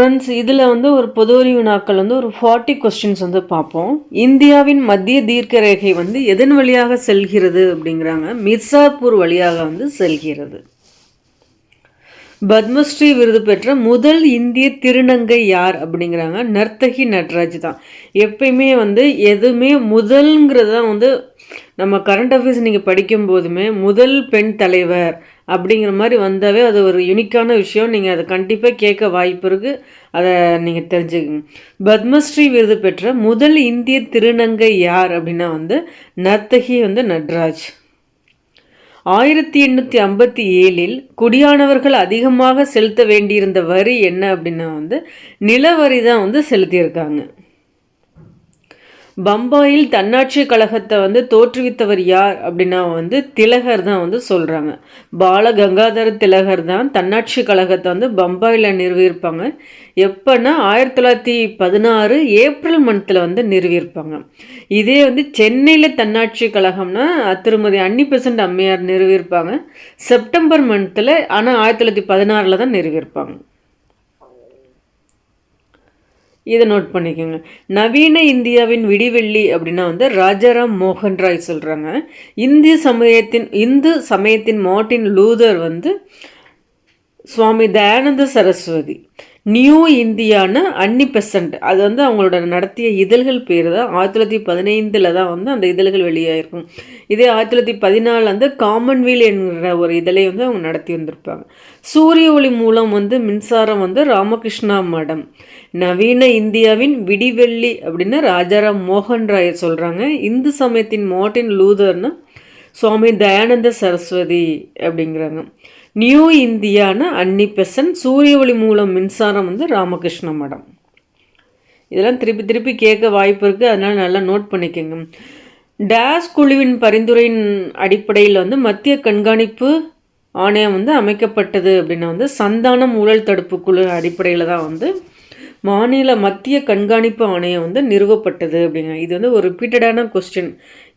Friends, இதில் வந்து ஒரு பொது அறிவு வினாக்கள் வந்து ஒரு 40 கொஸ்டின்ஸ் வந்து பார்ப்போம். இந்தியாவின் மத்திய தீர்க்க ரேகை வந்து எதன் வழியாக செல்கிறது அப்படிங்கிறாங்க. மிர்சாப்பூர் வழியாக வந்து செல்கிறது. பத்மஸ்ரீ விருது பெற்ற முதல் இந்திய திருநங்கை யார் அப்படிங்கிறாங்க. நர்த்தகி நட்ராஜ் தான். எப்பயுமே வந்து எதுவுமே முதல்ங்கிறது தான் வந்து நம்ம கரண்ட் அஃபேர்ஸ் நீங்கள் படிக்கும் போதுமே முதல் பெண் தலைவர் அப்படிங்கிற மாதிரி வந்தாவே அது ஒரு யூனிக்கான விஷயம். நீங்கள் அதை கண்டிப்பாக கேட்க வாய்ப்பு இருக்குது. அதை நீங்கள் தெரிஞ்சுக்கங்க. பத்மஸ்ரீ விருது பெற்ற முதல் இந்திய திருநங்கை யார் அப்படின்னா வந்து நர்த்தகி வந்து நட்ராஜ். 1857 குடியானவர்கள் அதிகமாக செலுத்த வேண்டியிருந்த வரி என்ன அப்படின்னா வந்து நிலவரி தான் வந்து செலுத்தியிருக்காங்க. பம்பாயில் தன்னாட்சி கழகத்தை வந்து தோற்றுவித்தவர் யார் அப்படின்னா வந்து திலகர் தான் வந்து சொல்கிறாங்க. பால கங்காதர திலகர் தான் தன்னாட்சி கழகத்தை வந்து பம்பாயில் நிறுவியிருப்பாங்க. எப்போன்னா 1916 ஏப்ரல் மந்தில் வந்து நிறுவியிருப்பாங்க. இதே வந்து சென்னையில் தன்னாட்சி கழகம்னா திருமதி அன்னி பெசன்ட் அம்மையார் நிறுவியிருப்பாங்க செப்டம்பர் மந்தில். ஆனால் 1916 தான் நிறுவியிருப்பாங்க. இதை நோட் பண்ணிக்கோங்க. நவீன இந்தியாவின் விடிவெள்ளி அப்படின்னா வந்து ராஜாராம் மோகன் ராய் சொல்கிறாங்க. இந்து சமயத்தின் மார்ட்டின் லூதர் வந்து சுவாமி தயானந்த சரஸ்வதி. நியூ இந்தியான்னு அன்னி பெசன்ட், அது வந்து அவங்களோட நடத்திய இதழ்கள் பேர் தான். 1915 தான் வந்து அந்த இதழ்கள் வெளியாகிருக்கும். இதே 1914 வந்து காமன்வெல் என்கிற ஒரு இதழை வந்து அவங்க நடத்தி வந்திருப்பாங்க. சூரிய ஒளி மூலம் வந்து மின்சாரம் வந்து ராமகிருஷ்ணா மடம். நவீன இந்தியாவின் விடிவெள்ளி அப்படின்னு ராஜாராம் மோகன் ராய் சொல்கிறாங்க. இந்து சமயத்தின் மார்ட்டின் லூதர்னு சுவாமி தயானந்த சரஸ்வதி அப்படிங்கிறாங்க. நியூ இந்தியான்னு அன்னி பெசன்ட். சூரிய ஒளி மூலம் மின்சாரம் வந்து ராமகிருஷ்ண மடம். இதெல்லாம் திருப்பி திருப்பி கேட்க வாய்ப்பு இருக்குது, அதனால் நல்லா நோட் பண்ணிக்கோங்க. டேஸ் குழுவின் பரிந்துரையின் அடிப்படையில் வந்து மத்திய கண்காணிப்பு ஆணையம் வந்து அமைக்கப்பட்டது அப்படின்னா வந்து சந்தானம் ஊழல் தடுப்பு குழு அடிப்படையில் தான் வந்து மத்திய கண்காணிப்பு ஆணையம் வந்து நிறுவப்பட்டது அப்படிங்க. இது வந்து ஒரு ரிப்பீட்டடான கொஸ்டின்.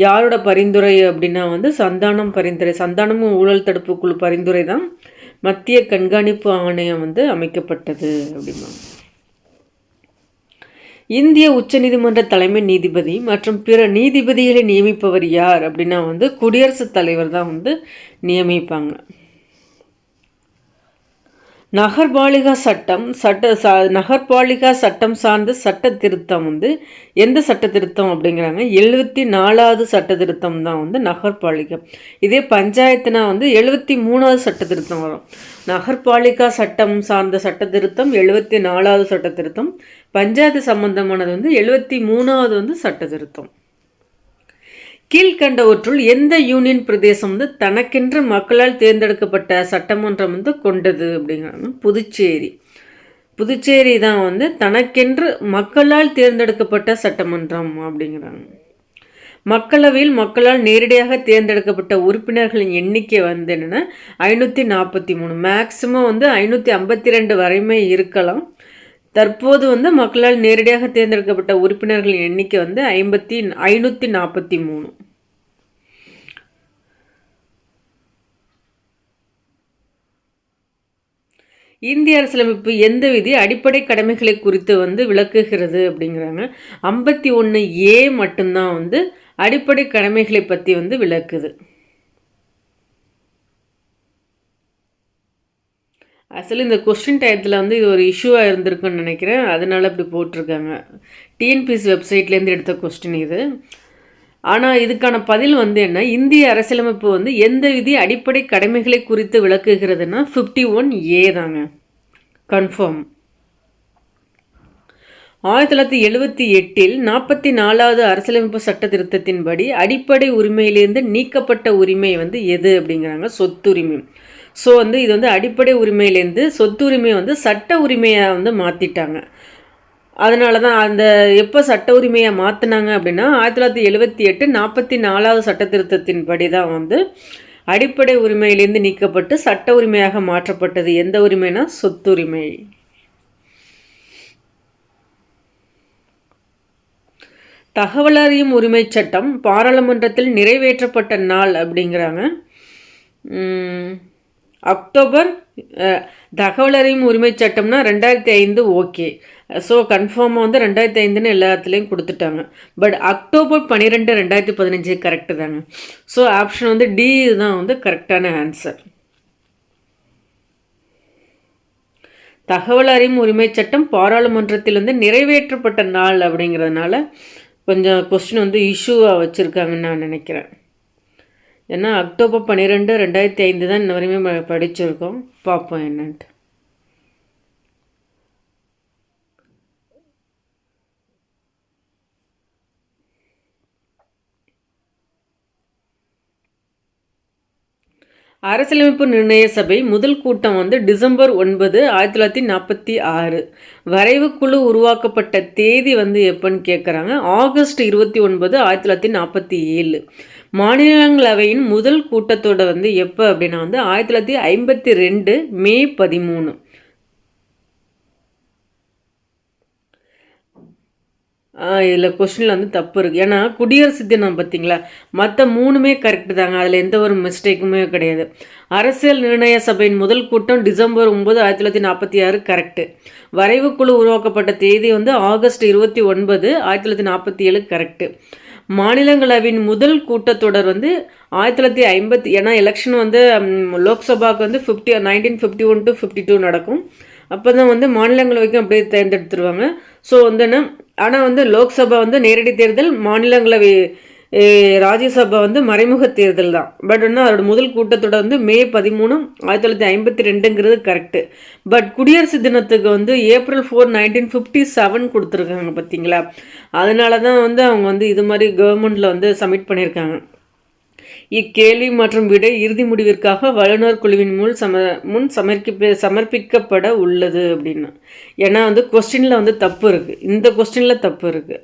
யாரோட பரிந்துரை அப்படின்னா வந்து சந்தானம் பரிந்துரை, சந்தானமும் ஊழல் தடுப்பு குழு பரிந்துரை தான் மத்திய கண்காணிப்பு ஆணையம் வந்து அமைக்கப்பட்டது அப்படின்னா. இந்திய உச்சநீதிமன்ற தலைமை நீதிபதி மற்றும் பிற நீதிபதிகளை நியமிப்பவர் யார் அப்படின்னா வந்து குடியரசுத் தலைவர் தான் வந்து நியமிப்பாங்க. நகர்பாலிகா சட்டம் சார்ந்த சட்ட திருத்தம் வந்து எந்த சட்ட திருத்தம் அப்படிங்கிறாங்க. 74வது சட்ட திருத்தம் தான் வந்து நகர்பாலிகா. இதே பஞ்சாயத்துனா வந்து 73வது சட்ட திருத்தம் வரும். நகர்பாலிகா சட்டம் சார்ந்த சட்ட திருத்தம் 74வது சட்ட திருத்தம். பஞ்சாயத்து சம்பந்தமானது வந்து 73வது வந்து சட்ட திருத்தம். கீழ்கண்டவற்றுள் எந்த யூனியன் பிரதேசம் வந்து தனக்கென்று மக்களால் தேர்ந்தெடுக்கப்பட்ட சட்டமன்றம் வந்து கொண்டது அப்படிங்கிறாங்க. புதுச்சேரி தான் வந்து தனக்கென்று மக்களால் தேர்ந்தெடுக்கப்பட்ட சட்டமன்றம் அப்படிங்கிறாங்க. மக்களவையில் மக்களால் நேரடியாக தேர்ந்தெடுக்கப்பட்ட உறுப்பினர்களின் எண்ணிக்கை வந்து என்னென்னா 543. மேக்சிமம் வந்து 552 வரைமே இருக்கலாம். தற்போது வந்து மக்களால் நேரடியாக தேர்ந்தெடுக்கப்பட்ட உறுப்பினர்களின் எண்ணிக்கை வந்து 543. இந்திய அரசியலமைப்பு எந்த விதி அடிப்படை கடமைகளை குறித்து வந்து விளக்குகிறது அப்படிங்கிறாங்க. 51A மட்டும்தான் வந்து அடிப்படை கடமைகளை பற்றி வந்து விளக்குது. ஆக்சுவலி இந்த கொஸ்டின் டயத்தில் வந்து இது ஒரு இஷ்யூவாக இருந்திருக்குன்னு நினைக்கிறேன், அதனால் அப்படி போட்டிருக்காங்க. டிஎன்பிஎஸ்சி வெப்சைட்லேருந்து எடுத்த கொஸ்டின் இது. ஆனால் இதுக்கான பதில் வந்து என்ன, இந்திய அரசியலமைப்பு வந்து எந்த விதி அடிப்படை கடமைகளை குறித்து விளக்குகிறதுனா 51A தாங்க, கன்ஃபார்ம். 1978 44வது அரசியலமைப்பு சட்ட திருத்தத்தின்படி அடிப்படை உரிமையிலிருந்து நீக்கப்பட்ட உரிமை வந்து எது அப்படிங்கிறாங்க, சொத்துரிமை. ஸோ வந்து இது வந்து அடிப்படை உரிமையிலேருந்து சொத்துரிமை வந்து சட்ட உரிமையாக வந்து மாற்றிட்டாங்க. அதனால தான் அந்த எப்போ சட்ட உரிமையை மாற்றினாங்க அப்படின்னா 1978 44வது சட்ட திருத்தத்தின்படி தான் வந்து அடிப்படை உரிமையிலேருந்து நீக்கப்பட்டு சட்ட உரிமையாக மாற்றப்பட்டது. எந்த உரிமைனா சொத்துரிமை. தகவல் அறியும் உரிமை சட்டம் பாராளுமன்றத்தில் நிறைவேற்றப்பட்ட நாள் அப்படிங்கிறாங்க. அக்டோபர் தகவல் அறியும் உரிமை சட்டம்னா 2005 ஓகே. ஸோ கன்ஃபார்மாக வந்து 2005ன்னு எல்லாத்துலேயும் கொடுத்துட்டாங்க. பட் அக்டோபர் 12 2015 கரெக்டு தாங்க. ஸோ ஆப்ஷன் வந்து டி தான் வந்து கரெக்டான ஆன்சர். தகவல் அறியும் உரிமை சட்டம் பாராளுமன்றத்தில் வந்து நிறைவேற்றப்பட்ட நாள் அப்படிங்கிறதுனால கொஞ்சம் கொஸ்டின் வந்து இஷ்யூவாக வச்சுருக்காங்கன்னு நான் நினைக்கிறேன். ஏன்னா அக்டோபர் 12 2005 தான் இன்ன வரையுமே படிச்சிருக்கோம். பார்ப்போம் என்னன்ட்டு. அரசியலமைப்பு நிர்ணய சபை முதல் கூட்டம் வந்து டிசம்பர் 9 1946. வரைவு குழு உருவாக்கப்பட்ட தேதி வந்து எப்போன்னு கேட்குறாங்க. ஆகஸ்ட் 29 1947. மாநிலங்களவையின் முதல் கூட்டத்தோட வந்து எப்போ அப்படின்னா வந்து 1952 மே 13. இதில் கொஸ்டினில் வந்து தப்பு இருக்குது. ஏன்னா குடியரசு தினம் பார்த்தீங்களா, மற்ற 3மே கரெக்டு தாங்க. அதில் எந்த ஒரு மிஸ்டேக்குமே கிடையாது. அரசியல் நிர்ணய சபையின் முதல் கூட்டம் டிசம்பர் 9 1946 கரெக்டு. வரைவுக்குழு உருவாக்கப்பட்ட தேதி வந்து ஆகஸ்ட் 29 1947 கரெக்டு. மாநிலங்களவையின் முதல் கூட்டத்தொடர் வந்து 1950. ஏன்னா எலெக்ஷன் வந்து லோக்சபாவுக்கு வந்து 1951 to 52 நடக்கும். அப்போ தான் வந்து மாநிலங்களவைக்கும் அப்படியே தேர்ந்தெடுத்துருவாங்க. ஸோ வந்து என்ன, ஆனால் வந்து லோக்சபா வந்து நேரடி தேர்தல், மாநிலங்களவை ராஜ்யசபா வந்து மறைமுக தேர்தல் தான். பட் வந்து அதோட முதல் கூட்டத்தொடர் வந்து மே 13 1952ங்கிறது கரெக்டு. பட் குடியரசு தினத்துக்கு வந்து April 4 1957 கொடுத்துருக்காங்க பார்த்தீங்களா. அதனால தான் வந்து அவங்க வந்து இது மாதிரி கவர்மெண்ட்டில் வந்து சப்மிட் பண்ணியிருக்காங்க. இக்கேள்வி மற்றும் விடை இறுதி முடிவிற்காக வல்லுநர் குழுவின் முன் சமர்ப்பிக்கப்பட உள்ளது அப்படின்னு. ஏன்னா வந்து கொஸ்டினில் வந்து தப்பு இருக்குது. இந்த கொஸ்டினில் தப்பு இருக்குது.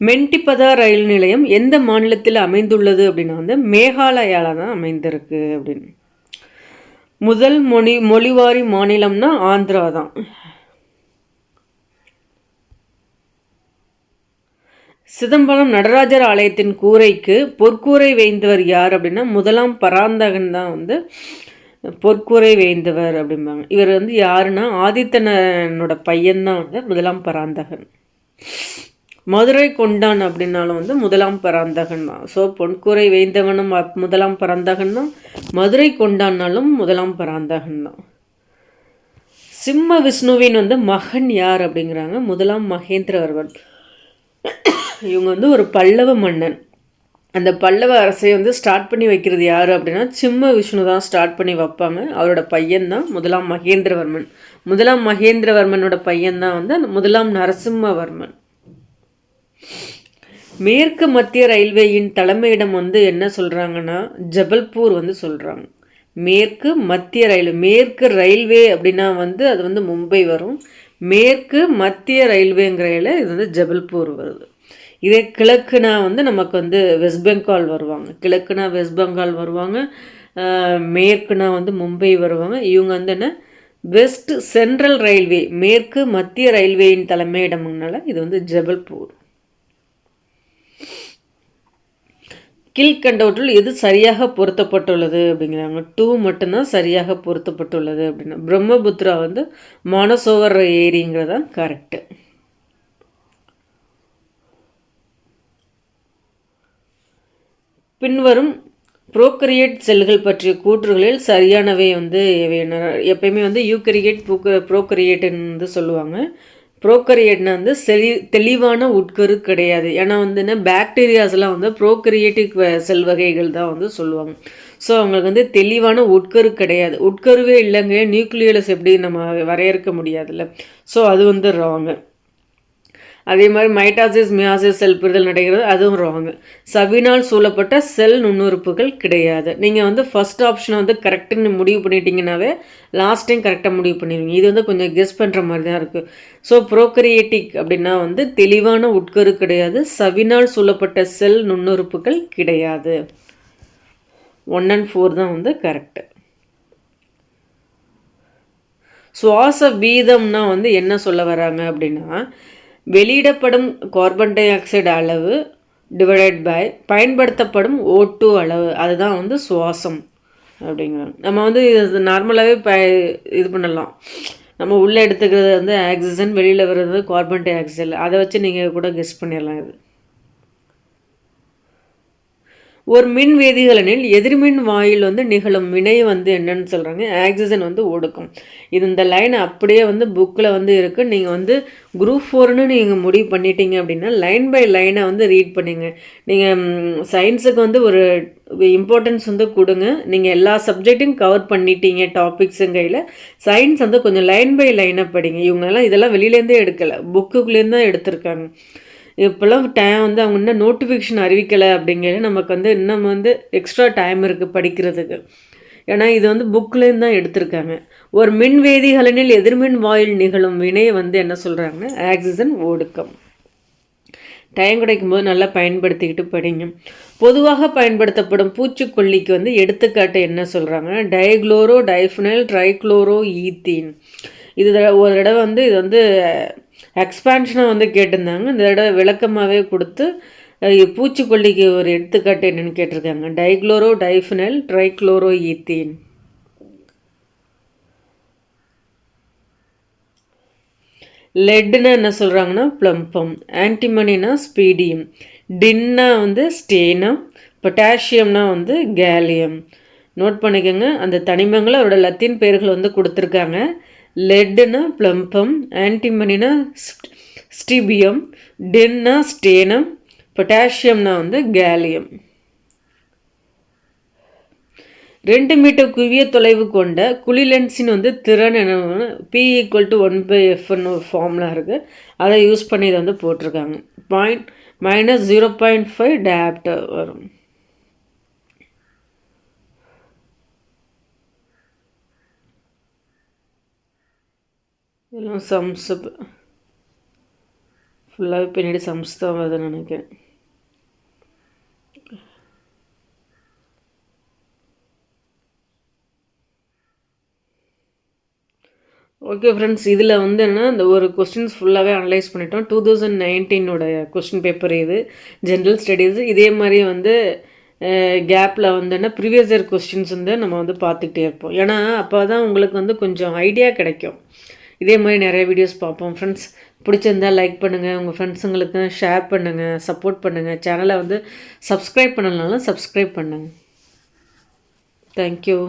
மென்டிபதா ரயில் நிலையம் எந்த மாநிலத்தில் அமைந்துள்ளது அப்படின்னா வந்து மேகாலயாவில் தான் அமைந்திருக்கு அப்படின்னு. முதல் மொழிவாரி மாநிலம்னா ஆந்திரா தான். சிதம்பரம் நடராஜர் ஆலயத்தின் கூரைக்கு பொற்கூரை வேய்ந்தவர் யார் அப்படின்னா முதலாம் பராந்தகன் தான் வந்து பொற்கூரை வேய்ந்தவர் அப்படிம்பாங்க. இவர் வந்து யாருன்னா ஆதித்தனோட பையன்தான் வந்து முதலாம் பராந்தகன். மதுரை கொண்டான் அப்படின்னாலும் வந்து முதலாம் பராந்தகன் தான். ஸோ பொற்கூரை வேய்ந்தவனும் முதலாம் பராந்தகன் தான், மதுரை கொண்டான்னாலும் முதலாம் பராந்தகன் தான். சிம்ம விஷ்ணுவின் வந்து மகன் யார் அப்படிங்கிறாங்க. முதலாம் மகேந்திரவர்மன். இவங்க வந்து ஒரு பல்லவ மன்னன். அந்த பல்லவ அரசை வந்து ஸ்டார்ட் பண்ணி வைக்கிறது யார் அப்படின்னா சிம்ம விஷ்ணு தான் ஸ்டார்ட் பண்ணி வைப்பாங்க. அவரோட பையன் தான் முதலாம் மகேந்திரவர்மன். முதலாம் மகேந்திரவர்மனோட பையன் தான் வந்து முதலாம் நரசிம்மவர்மன். மேற்கு மத்திய ரயில்வேயின் தலைமையிடம் வந்து என்ன சொல்கிறாங்கன்னா ஜபல்பூர் வந்து சொல்கிறாங்க. மேற்கு மத்திய மேற்கு ரயில்வே அப்படின்னா வந்து அது வந்து மும்பை வரும். மேற்கு மத்திய ரயில்வேங்கிறையில் இது வந்து ஜபல்பூர் வருது. இதே கிழக்குனா வந்து நமக்கு வந்து வெஸ்ட் பெங்கால் வருவாங்க. கிழக்குனா வெஸ்ட் பெங்கால் வருவாங்க. மேற்குனா வந்து மும்பை வருவாங்க. இவங்க வந்து என்ன வெஸ்ட் சென்ட்ரல் ரயில்வே, மேற்கு மத்திய ரயில்வேயின் தலைமையிடம்னால இது வந்து ஜபல்பூர். கீழ்கண்டவற்றில் எது சரியாக பொருத்தப்பட்டுள்ளது அப்படிங்கிறாங்க. 2 மட்டும்தான் சரியாக பொருத்தப்பட்டுள்ளது அப்படின்னா பிரம்மபுத்திரா வந்து மானசோவர் ஏரிங்கிறதா கரெக்டு. பின்வரும் ப்ரோக்கரியேட் செல்கள் பற்றிய கூற்றுகளில் சரியானவை வந்து எப்பயுமே வந்து யூக்கரியேட் ப்ரோக்கரியேட்டுன்னு வந்து சொல்லுவாங்க. ப்ரோக்கரியேட்னா வந்து தெளிவான உட்கரு கிடையாது. ஏன்னா வந்து என்ன பாக்டீரியாஸ்லாம் வந்து ப்ரோக்கரியேட்டிக் செல் வகைகள் தான் வந்து சொல்லுவாங்க. ஸோ அவங்களுக்கு வந்து தெளிவான உட்கரு கிடையாது. உட்கருவே இல்லைங்க, நியூக்ளியஸ் எப்படி நம்ம வரையறுக்க முடியாதுல்ல. ஸோ அது வந்து ராங்கு. அதே மாதிரி மைட்டாசிஸ் மியாசிஸ் செல் பிரிதல் நடைகிறது, அதுவும் ராங்கு. சபினால் சூழப்பட்ட செல் நுண்ணுறுப்புகள் கிடையாது. நீங்கள் வந்து ஃபர்ஸ்ட் ஆப்ஷனை வந்து கரெக்டுன்னு முடிவு பண்ணிட்டீங்கன்னாவே லாஸ்ட் டைம் கரெக்டாக முடிவு பண்ணிடுவீங்க. இது வந்து கொஞ்சம் கெஸ் பண்ணுற மாதிரி தான் இருக்குது. ஸோ ப்ரோக்கரியேட்டிக் அப்படின்னா வந்து தெளிவான உட்கரு கிடையாது, சவினால் சூழப்பட்ட செல் நுண்ணுறுப்புகள் கிடையாது. 1 and 4 தான் வந்து கரெக்டு. சுவாச வீதம்னா வந்து என்ன சொல்ல வராங்க அப்படின்னா வெளியிடப்படும் கார்பன் டை ஆக்சைடு அளவு டிவைடட் பை பயன்படுத்தப்படும் O2 அளவு, அதுதான் வந்து சுவாசம். அப்படிங்கிறாங்க. நம்ம வந்து இது நார்மலாகவே இது பண்ணலாம். நம்ம உள்ளே எடுத்துக்கிறது வந்து ஆக்சிஜன், வெளியில் வர்றது கார்பன் டை ஆக்சைடு. அதை வச்சு நீங்கள் கூட கெஸ் பண்ணிடலாம் இது. ஒரு மின் வேதிகலனில் எதிர்மின் வாயில் வந்து நிகழும் வினை வந்து என்னன்னு சொல்கிறாங்க, ஆக்சிஜன் வந்து ஒடுக்கும். இது இந்த லைன் அப்படியே வந்து புக்கில் வந்து இருக்குது. நீங்கள் வந்து குரூப் 4ன்னு நீங்கள் முடிவு பண்ணிட்டீங்க அப்படின்னா லைன் பை லைனை வந்து ரீட் பண்ணிங்க. நீங்கள் சயின்ஸுக்கு வந்து ஒரு இம்பார்ட்டன்ஸ் வந்து கொடுங்க. நீங்கள் எல்லா சப்ஜெக்ட்டையும் கவர் பண்ணிட்டீங்க டாபிக்ஸுங்கையில். சயின்ஸ் வந்து கொஞ்சம் லைன் பை லைனாக படிங்க. இவங்கெல்லாம் இதெல்லாம் வெளியிலேருந்தே எடுக்கலை, புக்குக்குள்ளேருந்து தான் எடுத்திருக்காங்க. இப்போல்லாம் டைம் வந்து அவங்க இன்னும் நோட்டிஃபிகேஷன் அறிவிக்கலை அப்படிங்கிறது நமக்கு வந்து இன்னும் வந்து எக்ஸ்ட்ரா டைம் இருக்குது படிக்கிறதுக்கு. ஏன்னா இது வந்து புக்லேருந்து தான் எடுத்திருக்காங்க. ஒரு மின் வேதிகலனில் எதிர்மின் வாயில் நிகழும் வினையை வந்து என்ன சொல்கிறாங்கன்னா ஆக்சிஜன் ஒடுக்கம். டைம் கிடைக்கும்போது நல்லா பயன்படுத்திக்கிட்டு படிங்க. பொதுவாக பயன்படுத்தப்படும் பூச்சிக்கொல்லிக்கு வந்து எடுத்துக்காட்டு என்ன சொல்கிறாங்கன்னா டைக்ளோரோ டைஃபினைல் ட்ரைக்ளோரோ ஈத்தீன். இது ஒரு தடவை வந்து இது வந்து எக்ஸ்பான்ஷனாக வந்து கேட்டிருந்தாங்க. இந்த தடவை விளக்கமாகவே கொடுத்து பூச்சிக்கொல்லிக்கு ஒரு எடுத்துக்காட்டு என்னென்னு கேட்டிருக்காங்க. Dichloro diphenyl trichloro ethene. லெட்னா என்ன சொல்கிறாங்கன்னா ப்ளம்பம், ஆன்டிமனினா ஸ்பீடியம், டின்னா வந்து ஸ்டேனம், பொட்டாசியம்னா வந்து கேலியம். நோட் பண்ணிக்கோங்க. அந்த தனிமங்களை அவரோட லத்தீன் பெயர்கள் வந்து கொடுத்துருக்காங்க. லெட்னா ப்ளம்பம், ஆன்டிமனினா ஸ்டிபியம், டின்னா ஸ்டேனம், பொட்டாசியம்னா வந்து கேலியம். 2 மீட்டர் குவிய தொலைவு கொண்ட குழிலென்ஸின் வந்து திறன் என்ன, P = 1/Fன்னு ஒரு ஃபார்முலா இருக்குது. அதை யூஸ் பண்ணி இதை வந்து போட்டிருக்காங்க. -0.5 டயாப்டர் வரும். இதெல்லாம் சம்ஸ் ஃபுல்லாகவே பின்னாடி சம்ஸ் தான் வருதுன்னு நினைக்கிறேன். ஓகே ஃப்ரெண்ட்ஸ், இதில் வந்து என்ன இந்த ஒரு கொஸ்டின்ஸ் ஃபுல்லாகவே அனலைஸ் பண்ணிட்டோம். 2019 கொஸ்டின் பேப்பர் இது, ஜென்ரல் ஸ்டடீஸு. இதே மாதிரி வந்து கேப்பில் வந்து என்ன ப்ரீவியஸ் இயர் கொஸ்டின்ஸ் வந்து நம்ம வந்து பார்த்துக்கிட்டே இருப்போம். ஏன்னா அப்போ தான் உங்களுக்கு வந்து கொஞ்சம் ஐடியா கிடைக்கும். இதே மாதிரி நிறைய வீடியோஸ் பார்ப்போம் ஃப்ரெண்ட்ஸ். பிடிச்சிருந்தால் லைக் பண்ணுங்கள், உங்கள் ஃப்ரெண்ட்ஸுங்களுக்கு ஷேர் பண்ணுங்கள், சப்போர்ட் பண்ணுங்கள். சேனலை வந்து சப்ஸ்கிரைப் பண்ணலனாலும் சப்ஸ்கிரைப் பண்ணுங்கள். தேங்க்யூ.